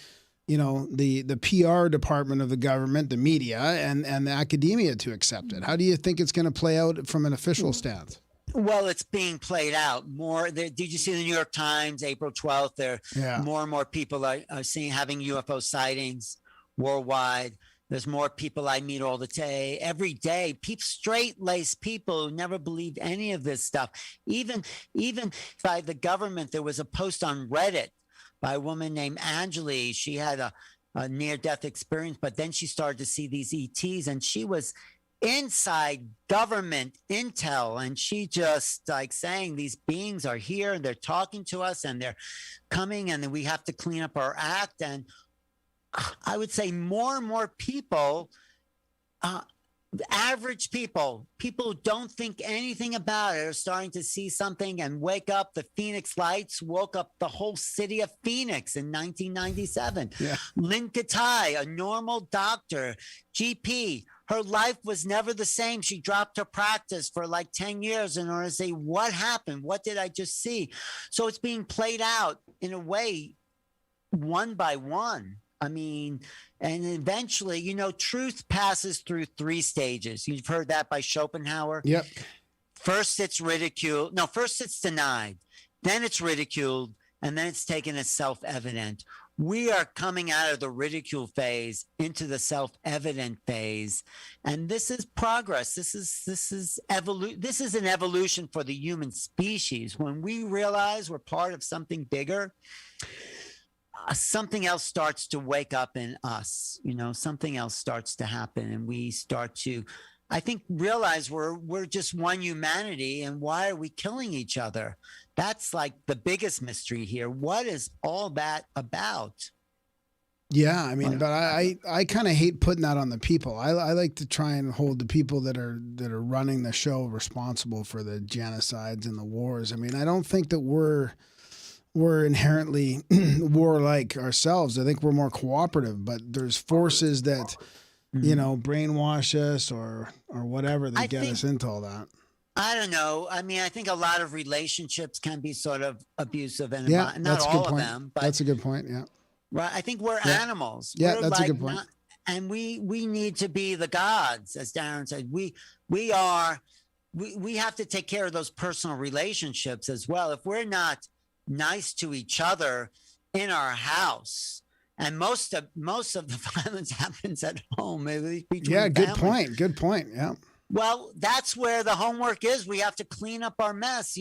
PR department of the government, the media, and the academia to accept it. How do you think it's going to play out from an official stance? Well, it's being played out more. Did you see the New York Times, April 12th? More and more people are having UFO sightings worldwide. There's more people I meet all the day, every day. Straight-laced people who never believed any of this stuff. Even by the government, there was a post on Reddit by a woman named Angeli. She had a near-death experience, but then she started to see these ETs, and she was inside government intel, and she just like saying these beings are here and they're talking to us and they're coming, and then we have to clean up our act. And I would say more and more people, average people who don't think anything about it, are starting to see something and wake up. The Phoenix Lights woke up the whole city of Phoenix in 1997. Yeah. Lynn Katai, a normal doctor, GP, her life was never the same. She dropped her practice for like 10 years in order to say, what happened? What did I just see? So it's being played out in a way, one by one. I mean, and eventually, truth passes through 3 stages. You've heard that by Schopenhauer. Yep. First, it's ridiculed. No, first it's denied. Then it's ridiculed. And then it's taken as self-evident. We are coming out of the ridicule phase into the self-evident phase. And this is progress. This is an evolution for the human species. When we realize we're part of something bigger, something else starts to wake up in us. Something else starts to happen, and we start to, I think, realize we're just one humanity, and why are we killing each other? That's like the biggest mystery here. What is all that about? Yeah, I mean, but I kind of hate putting that on the people. I like to try and hold the people that are running the show responsible for the genocides and the wars. I mean, I don't think that we're inherently warlike ourselves. I think we're more cooperative, but there's forces that, brainwash us or whatever that get us into all that. I don't know. I mean, I think a lot of relationships can be sort of abusive, and not all of them. But that's a good point. Yeah. Right. I think we're animals. Yeah, we're that's a good point. And we need to be the gods, as Darren said. We have to take care of those personal relationships as well. If we're not nice to each other in our house. And most of the violence happens at home, maybe between Yeah, good families. point. Good point. Yeah. Well, that's where the homework is. We have to clean up our mess.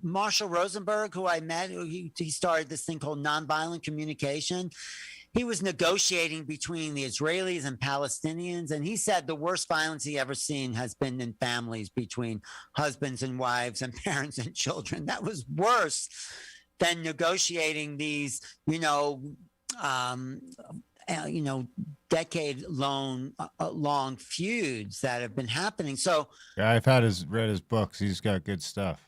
Marshall Rosenberg, who I met, he started this thing called nonviolent communication. He was negotiating between the Israelis and Palestinians, and he said the worst violence he ever seen has been in families between husbands and wives and parents and children. That was worse than negotiating these, decade-long feuds that have been happening. So Yeah, I've read his books. He's got good stuff.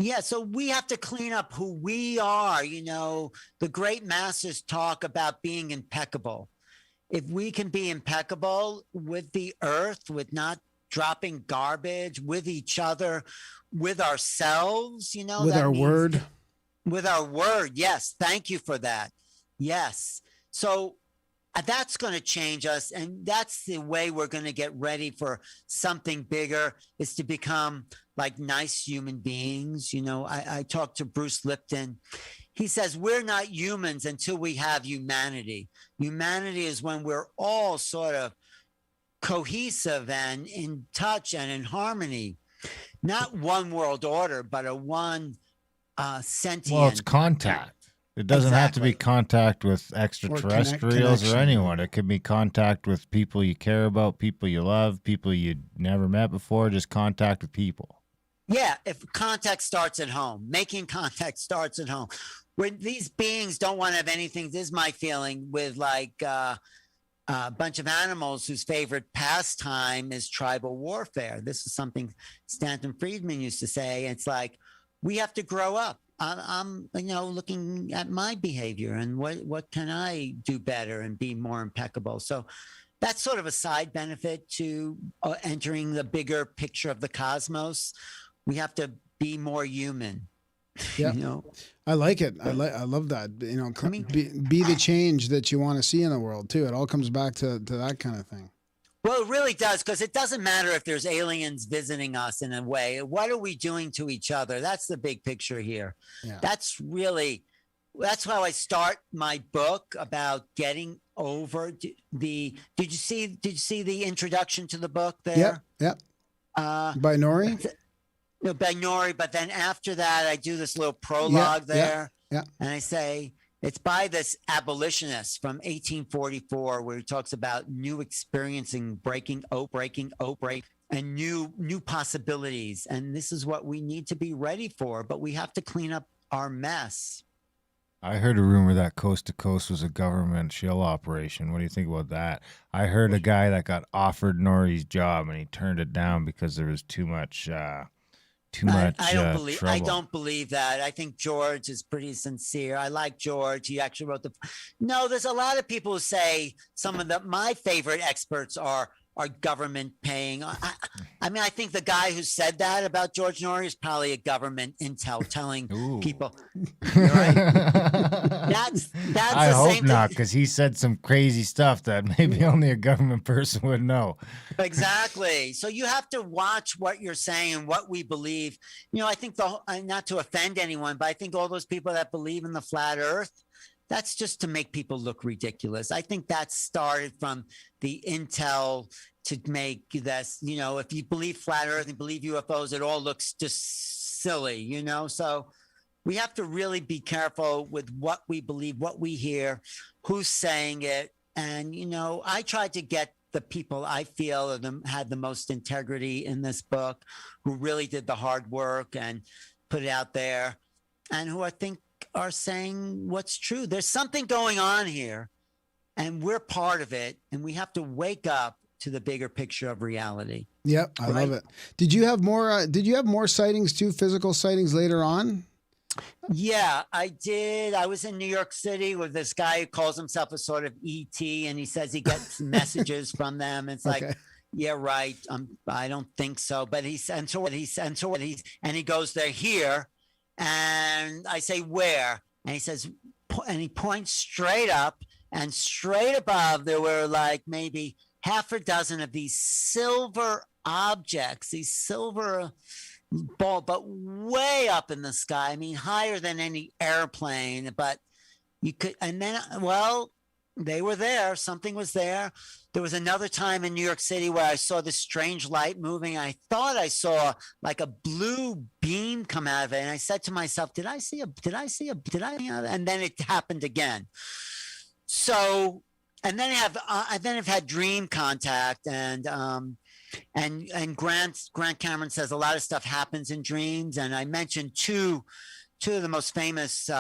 yeah, so we have to clean up who we are. The great masters talk about being impeccable. If we can be impeccable with the earth, with not dropping garbage, with each other, with ourselves, With our word. With our word. Yes. Thank you for that. Yes. So that's going to change us. And that's the way we're going to get ready for something bigger, is to become like nice human beings. I talked to Bruce Lipton. He says, we're not humans until we have humanity. Humanity is when we're all sort of cohesive and in touch and in harmony. Not one world order, but a one sentient. Well, it's contact. It doesn't have to be contact with extraterrestrials or anyone. It could be contact with people you care about, people you love, people you never met before, just contact with people. Yeah, if contact starts at home, making contact starts at home. When these beings don't want to have anything, this is my feeling with like a bunch of animals whose favorite pastime is tribal warfare. This is something Stanton Friedman used to say. It's like, we have to grow up. I'm looking at my behavior and what can I do better and be more impeccable. So that's sort of a side benefit to entering the bigger picture of the cosmos. We have to be more human. Yeah, I like it. I love that. Be the change that you want to see in the world too. It all comes back to that kind of thing. Well, it really does, because it doesn't matter if there's aliens visiting us in a way. What are we doing to each other? That's the big picture here. Yeah. That's how I start my book about getting over the. Did you see the introduction to the book there? Yeah. By Nori. No, by Nori. But then after that, I do this little prologue there, yeah, and I say, it's by this abolitionist from 1844, where he talks about new experiencing, breaking, and new possibilities. And this is what we need to be ready for, but we have to clean up our mess. I heard a rumor that Coast to Coast was a government shill operation. What do you think about that? I heard a guy that got offered Nori's job and he turned it down because there was too much trouble. I don't believe that. I think George is pretty sincere. I like George. He actually wrote No, there's a lot of people who say my favorite experts are government paying. I think the guy who said that about George Nori is probably a government intel telling people. You're right. That's I hope not, because he said some crazy stuff that maybe only a government person would know. Exactly. So you have to watch what you're saying and what we believe. I think not to offend anyone, but I think all those people that believe in the flat earth, that's just to make people look ridiculous. I think that started from the intel to make this, if you believe flat earth and believe UFOs, it all looks just silly, So we have to really be careful with what we believe, what we hear, who's saying it. And, I tried to get the people I feel had the most integrity in this book, who really did the hard work and put it out there, and who I think are saying what's true. There's something going on here, and we're part of it, and we have to wake up to the bigger picture of reality. Yep, I love it. Did you have more sightings too, physical sightings later on? Yeah, I did. I was in New York City with this guy who calls himself a sort of ET, and he says he gets messages from them. It's like, yeah, right. I don't think so. But he goes, they're here. And I say, where? And he says, and he points straight up, and straight above there were like maybe half a dozen of these silver objects, these silver ball, but way up in the sky. I mean, higher than any airplane, but you could, and then, well, they were there. Something was there. There was another time in New York City where I saw this strange light moving. I thought I saw like a blue beam come out of it. And I said to myself, did I see a, and then it happened again. So, and then I've had dream contact, and Grant Cameron says a lot of stuff happens in dreams. And I mentioned two of the most famous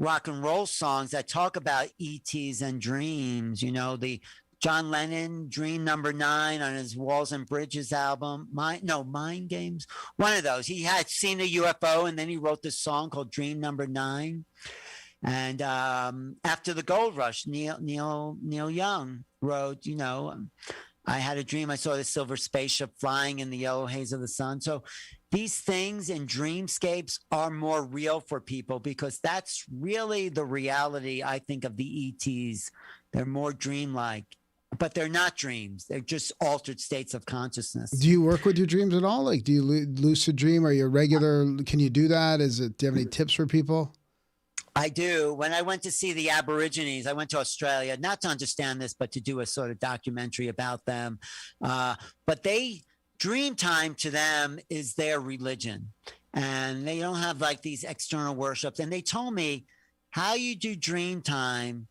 rock and roll songs that talk about ETs and dreams. You know, the John Lennon Dream Number 9 on his Walls and Bridges album. Mind Games. One of those. He had seen a UFO, and then he wrote this song called Dream Number 9. And after the gold rush, Neil Young wrote, you know, I had a dream. I saw the silver spaceship flying in the yellow haze of the sun. So these things in dreamscapes are more real for people, because that's really the reality, I think, of the ETs. They're more dreamlike, but they're not dreams. They're just altered states of consciousness. Do you work with your dreams at all? Like, do you lucid dream? Are you a regular? Can you do that? Do you have any tips for people? I do. When I went to see the Aborigines, I went to Australia, not to understand this, but to do a sort of documentary about them. But Dreamtime to them is their religion, and they don't have like these external worships. And they told me how you do Dreamtime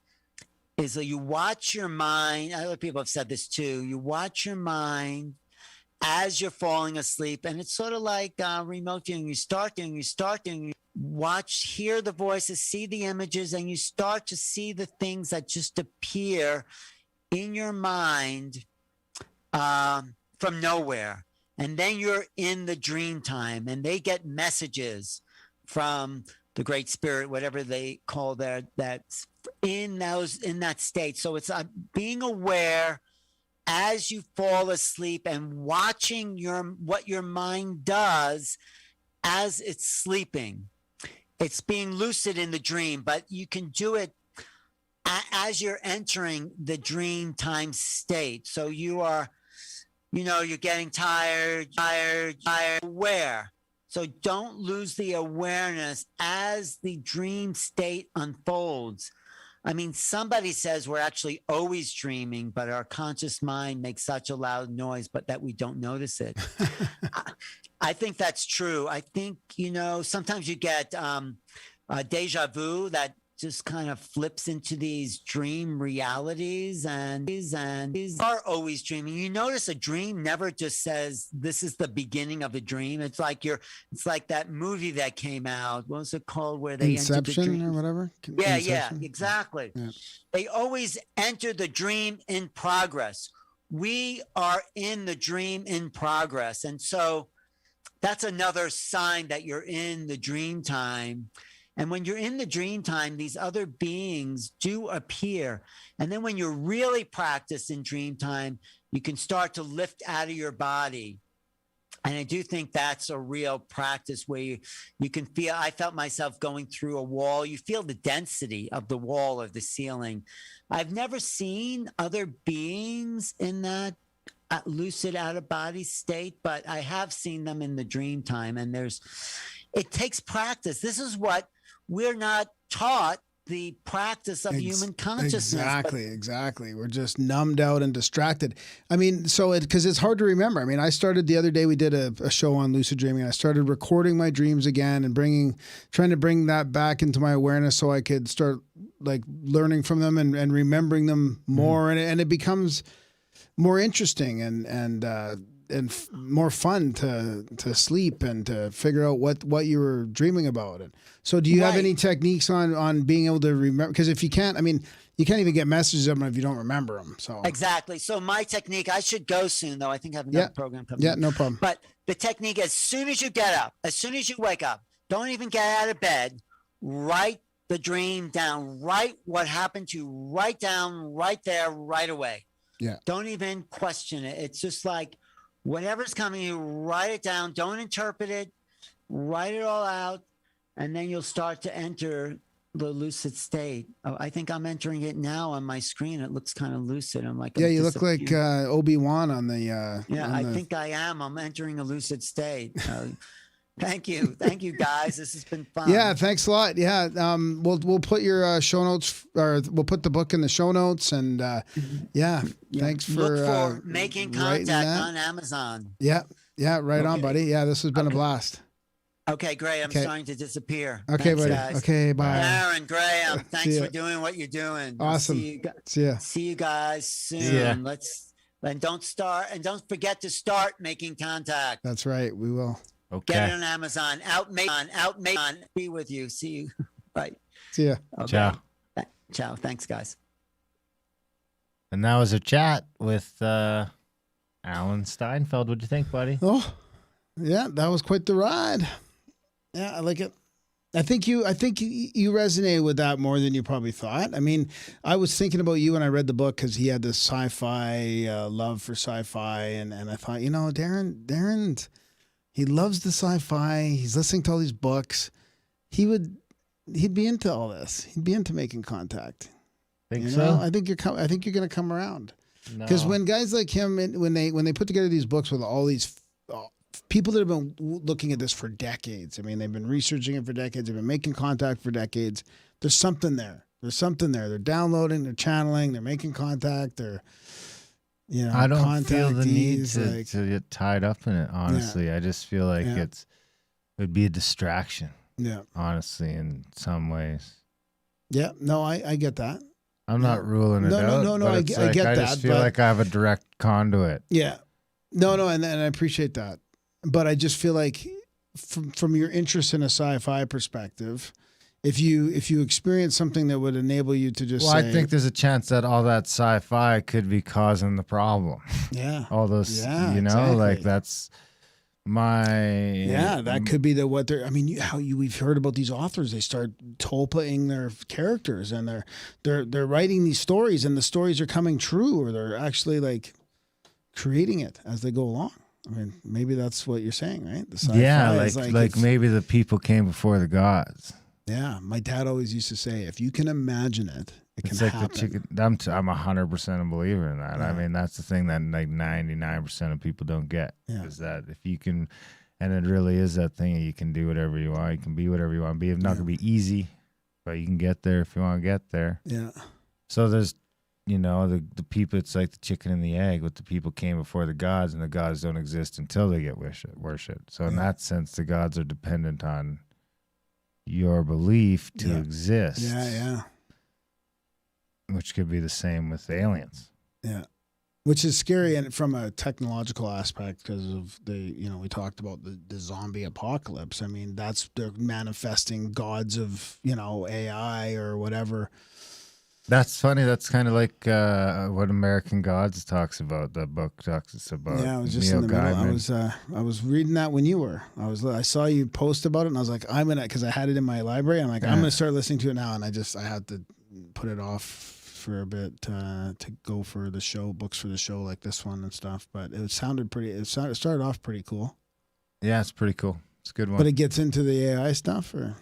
is that you watch your mind. Other people have said this too. You watch your mind as you're falling asleep, and it's sort of like remote viewing. You start doing, watch, hear the voices, see the images, and you start to see the things that just appear in your mind from nowhere. And then you're in the dream time, and they get messages from the Great Spirit, whatever they call that in that state. So it's being aware as you fall asleep and watching what your mind does as it's sleeping. It's being lucid in the dream, but you can do it as you're entering the dream time state. So you are, you're getting tired, aware. So don't lose the awareness as the dream state unfolds. I mean, somebody says we're actually always dreaming, but our conscious mind makes such a loud noise, but that we don't notice it. I think that's true. I think, sometimes you get deja vu that just kind of flips into these dream realities, and these are always dreaming. You notice a dream never just says this is the beginning of a dream. It's like that movie that came out. What was it called? Where they Inception entered the dream? or whatever. Yeah, exactly. Yeah. They always enter the dream in progress. We are in the dream in progress, and so that's another sign that you're in the dream time. And when you're in the dream time, these other beings do appear. And then when you're really practiced in dream time, you can start to lift out of your body. And I do think that's a real practice where you can feel, I felt myself going through a wall. You feel the density of the wall or the ceiling. I've never seen other beings in that lucid out of body state, but I have seen them in the dream time. And it takes practice. This is what we're not taught, the practice of human consciousness. Exactly. We're just numbed out and distracted. I mean, because it's hard to remember. I mean, I started the other day, we did a show on lucid dreaming. I started recording my dreams again and trying to bring that back into my awareness so I could start like learning from them and remembering them more. And it becomes more interesting and more fun to sleep and to figure out what you were dreaming about. And so do you have any techniques on being able to remember? Because if you can't, I mean, you can't even get messages of them if you don't remember them. So exactly. So my technique, I should go soon though. I think I have another program coming. Yeah, no problem. But the technique, as soon as you get up, as soon as you wake up, don't even get out of bed, write the dream down, write what happened to you, write down right there, right away. Yeah. Don't even question it. It's just like, whatever's coming, you write it down. Don't interpret it. Write it all out. And then you'll start to enter the lucid state. Oh, I think I'm entering it now on my screen. It looks kind of lucid. I'm like, Yeah, you look like Obi-Wan on the. Yeah, I think I am. I'm entering a lucid state. Thank you, guys. This has been fun. Yeah, thanks a lot. Yeah, we'll put your show notes, or we'll put the book in the show notes, and yeah, thanks for look for Making Contact on Amazon. Yeah, right on, buddy. Yeah, this has been a blast. Okay, Gray, I'm starting to disappear. Okay, thanks, buddy. Guys. Okay, bye. Aaron, Graham, thanks for doing what you're doing. Awesome. See you guys soon. And don't forget to start making contact. That's right. We will. Okay. Get it on Amazon. Out. Be with you. See you. Bye. See ya. Okay. Ciao. Ciao. Thanks, guys. And that was a chat with Alan Steinfeld. What'd you think, buddy? Oh, yeah, that was quite the ride. Yeah, I like it. I think you resonated with that more than you probably thought. I mean, I was thinking about you when I read the book because he had this sci-fi love for sci-fi, and I thought, Darren, he loves the sci-fi. He's listening to all these books. He'd be into all this. He'd be into making contact. Think so? I think you're going to come around. Because when guys like him, when they put together these books with all these people that have been looking at this for decades. I mean, they've been researching it for decades. They've been making contact for decades. There's something there. They're downloading, they're channeling, they're making contact. They're, I don't feel the need to get tied up in it, honestly. Yeah. I just feel like it would be a distraction. Yeah. Honestly, in some ways. Yeah. No, I get that. I'm not ruling it out. No. I get that. I just feel like I have a direct conduit. Yeah. No, and I appreciate that. But I just feel like from your interest in a sci-fi perspective, if you experience something that would enable you to just I think there's a chance that all that sci-fi could be causing the problem. Yeah. All those, exactly. Like that's my... Yeah, that could be what they're... I mean, we've heard about these authors. They start tulpaing their characters, and they're writing these stories, and the stories are coming true, or they're actually like creating it as they go along. I mean, maybe that's what you're saying, right? The sci-fi like maybe the people came before the gods. Yeah, my dad always used to say, if you can imagine it, it can happen. The chicken. I'm 100% a believer in that. Yeah. I mean, that's the thing that like 99% of people don't get is that if you can, and it really is that thing. You can do whatever you want. You can be whatever you want to be. It's not gonna be easy, but you can get there if you want to get there. Yeah. So there's. The people, it's like the chicken and the egg. With the people came before the gods, and the gods don't exist until they get worshipped. So in that sense, the gods are dependent on your belief to exist. Yeah. Which could be the same with aliens. Yeah. Which is scary, and from a technological aspect, because of we talked about the zombie apocalypse. I mean, they're manifesting gods of, AI or whatever. That's funny. That's kind of like what American Gods talks about. The book talks about. Yeah, I was just in the middle. I was reading that when you were. I saw you post about it, and I was like, I'm gonna, because I had it in my library. I'm like, I'm gonna start listening to it now, and I had to put it off for a bit to go for the show, books for the show like this one and stuff. But it sounded pretty. It started off pretty cool. Yeah, it's pretty cool. It's a good one. But it gets into the AI stuff, or?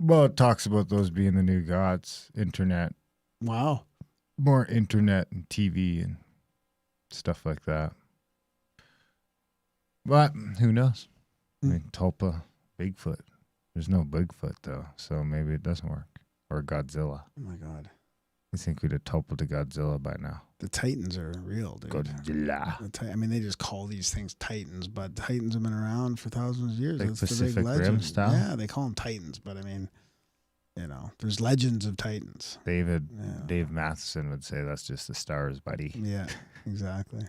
Well, it talks about those being the new gods, internet. Wow. More internet and TV and stuff like that. But who knows? I mean, Tulpa, Bigfoot. There's no Bigfoot, though, so maybe it doesn't work. Or Godzilla. Oh, my God. I think we'd have Tulpa to Godzilla by now. The Titans are real, dude. Godzilla. I mean, they just call these things Titans, but Titans have been around for thousands of years. Like That's Pacific the big legend. Rim style? Yeah, they call them Titans, but I mean... there's legends of Titans. Dave Matheson would say that's just the stars, buddy. Yeah, exactly.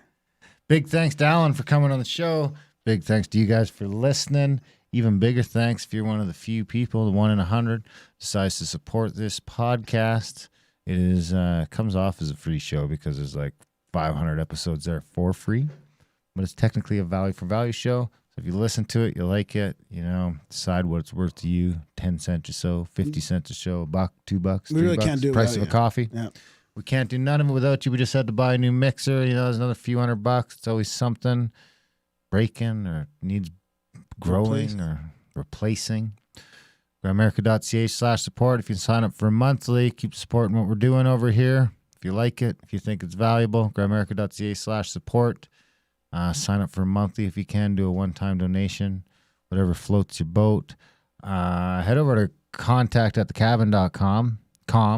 Big thanks to Alan for coming on the show. Big thanks to you guys for listening. Even bigger thanks if you're one of the few people, the 1 in 100, decides to support this podcast. It is comes off as a free show because there's like 500 episodes there for free, but it's technically a value for value show. If you listen to it, you like it, decide what it's worth to you. 10 cents or so, 50 cents a show, $1, $2, we really $3, can't do price of a coffee. Yeah. We can't do none of it without you. We just had to buy a new mixer. There's another few $100. It's always something breaking or needs growing or replacing. grimerica.ca/support. If you sign up for monthly, keep supporting what we're doing over here. If you like it, if you think it's valuable, grimerica.ca/support. Sign up for monthly if you can. Do a one-time donation, whatever floats your boat. Head over to contact@thecabin.com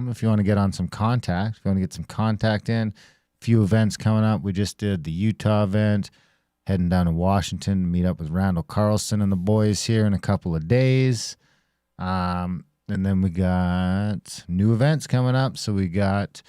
if you want to get on some contact. If you want to get some contact in, few events coming up. We just did the Utah event, heading down to Washington to meet up with Randall Carlson and the boys here in a couple of days. And then we got new events coming up. So we got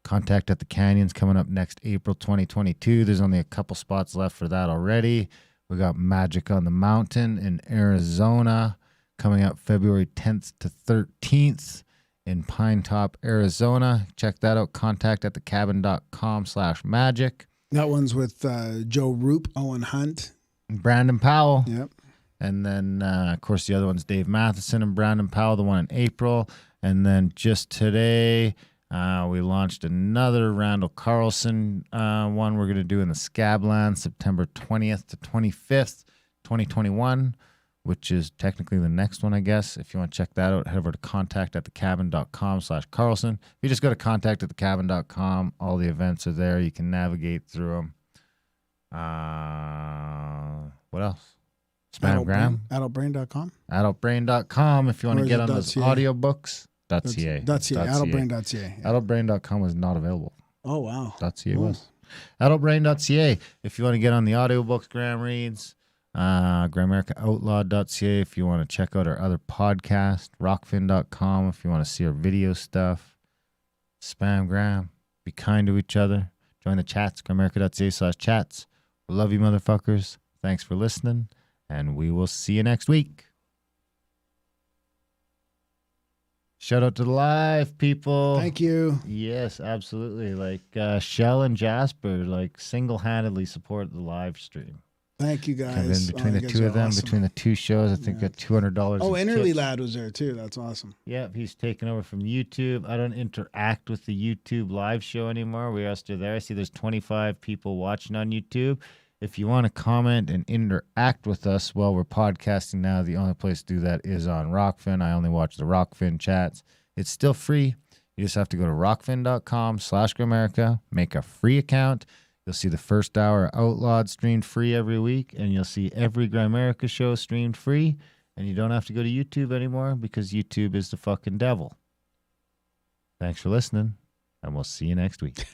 Contact at the Canyons coming up next April 2022. There's only a couple spots left for that already. We got Magic on the Mountain in Arizona coming up February 10th to 13th in Pine Top, Arizona. Check that out. Contact@thecabin.com/magic. That one's with Joe Roop, Owen Hunt, Brandon Powell. Yep. And then, of course, the other one's Dave Matheson and Brandon Powell, the one in April. And then just today, we launched another Randall Carlson one we're going to do in the Scabland, September 20th to 25th, 2021, which is technically the next one, I guess. If you want to check that out, head over to contact@thecabin.com/Carlson. If you just go to contact@thecabin.com, all the events are there. You can navigate through them. What else? Spamgram. Adultbrain.com. Adultbrain.com if you want Or to is get it on those .ca? audiobooks. .ca. Adultbrain.ca. Adultbrain.com was not available. Oh, wow. .ca was. Adultbrain.ca if you want to get on the audiobooks Graham reads. GramAmericaOutlawed.ca if you want to check out our other podcast. Rockfin.com if you want to see our video stuff. Spamgram. Be kind to each other. Join the chats. GramAmerica.ca/chats. We love you, motherfuckers. Thanks for listening, and we will see you next week. Shout out to the live people. Thank you. Yes, absolutely. Like Shell and Jasper, like single-handedly support the live stream. Thank you, guys. Come in between you the guys two are of them, awesome. between the two shows, I think got $200. Oh, in Innerly tips. Lad was there too. That's awesome. Yeah, he's taken over from YouTube. I don't interact with the YouTube live show anymore. We are still there. I see there's 25 people watching on YouTube. If you want to comment and interact with us while we're podcasting now, the only place to do that is on Rockfin. I only watch the Rockfin chats. It's still free. You just have to go to rockfin.com/Gramerica, make a free account. You'll see the first hour of Outlawed streamed free every week, and you'll see every Gramerica show streamed free, and you don't have to go to YouTube anymore because YouTube is the fucking devil. Thanks for listening, and we'll see you next week.